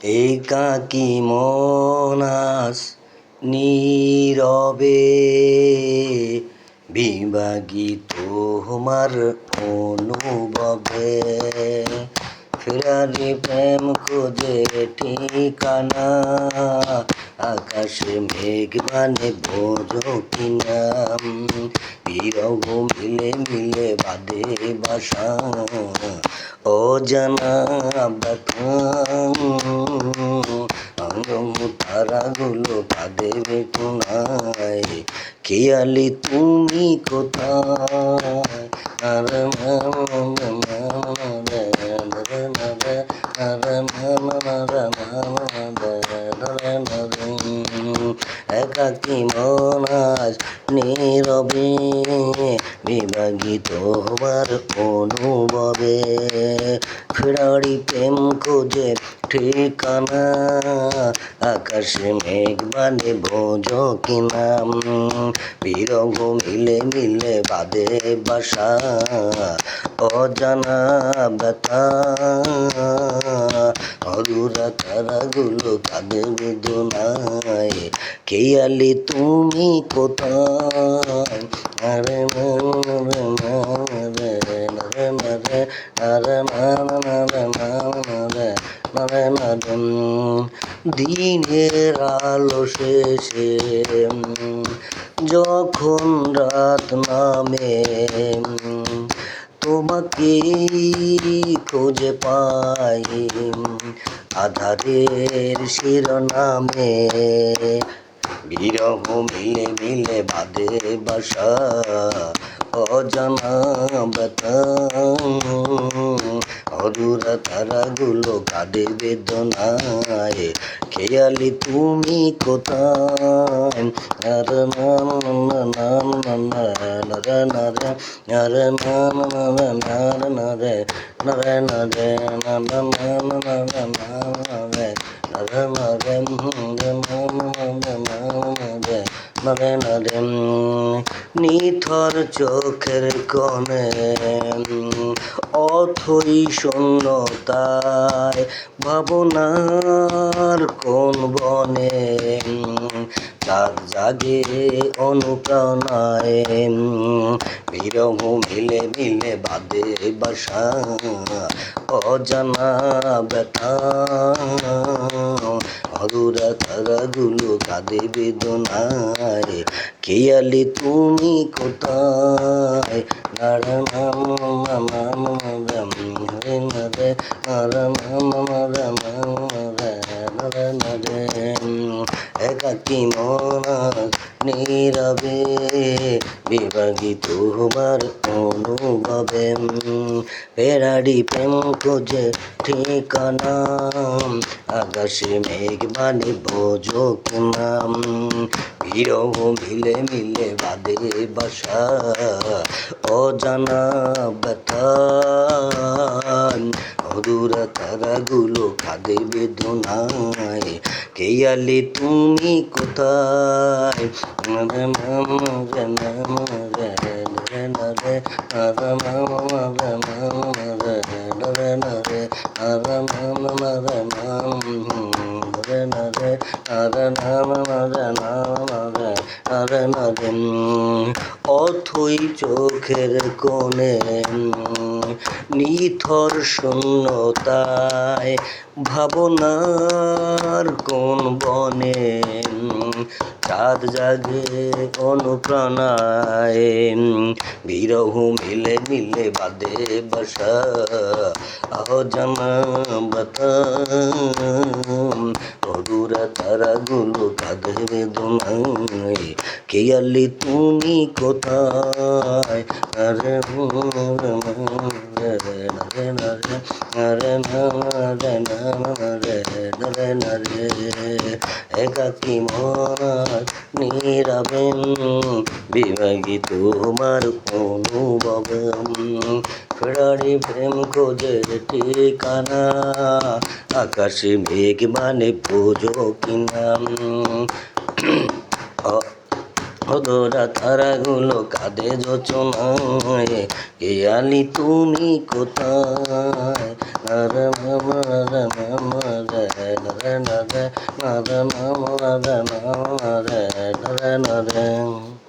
একাকী মনাস নীরবে বিভাগিত তোমার অনুভবে ফেরারি প্রেম খোঁজে ঠিকানা আকাশে মেঘ মানে বোঝো কিনা বিরহ মিলে মিলে বাদে বাসা অজানা ব্যথা তারাগুলো কাঁদে বেটুনায় খেয়ালি তুমি কোথায় একাকী মনাস নীরবে বিভাগিত হবার অনুভবে ফেরারি প্রেম খোঁজে ঠিকানা আকাশে মেঘ মানে বোঝো কিনা বিরহ মিলে মিলে বাদে বাসা অজানা ব্যথা অধুরা তারাগুলো কাঁদে বেদনায় খেয়ালি তুমি কোথায় আরে দিনের আলো শেষে যখন রাত নামে তোমাকে খুঁজে পাই আধারের শিরোনামে বিরহ মিলে মিলে বাদে বাসা অজানা ব্যথা অধুরা তারাগুলো কাঁদে বেদনায় খেয়ালি তুমি কোথায় আরে নাম নাম নারে নারে আরে নাম নারে নারে নারে নারে নারে নিথর চোখের কোণে অথই শূন্যতায় ভাবনার কোন বনে চাঁদ জাগে অনুপ্রাণায় বিরহ মিলে মিলে বাদে বাসা অজানা ব্যথা অধুরা তারাগুলো কাঁদে বেদনায় খেয়ালি তুমি কোথায় একাকী মনাস নীরবে বিভাগিত হবার অনুভবে ফেরারি প্রেম খোঁজে ঠিকানা আকাশে মেঘ মানে বোঝো কিনা বিরহ মিলে মিলে বাদে বাসা অজানা ব্যথা অধুরা তারাগুলো কাঁদে বেদনায় খেয়ালি তুমি কোথায় অথই চোখের কোণে নিথর শূন্যতায় ভাবনার কোন বনে চাঁদ জাগে অনুপ্রাণায় বিরহ মিলে মিলে বাদে বাসা অজানা ব্যথা অধুরা তারাগুলো কাঁদে বেদনায় খেয়ালি তুমি কোথায় আরে একাকী মনাস নীরবে বিভাগিত তোমার অনুভব ফেরারি প্রেম খোঁজে ঠিকানা আকাশে মেঘ মানে বোঝো কিনা অধরা তারাগুলো কাঁদে যোচনায় খেয়ালি তুমি কোথায় নরে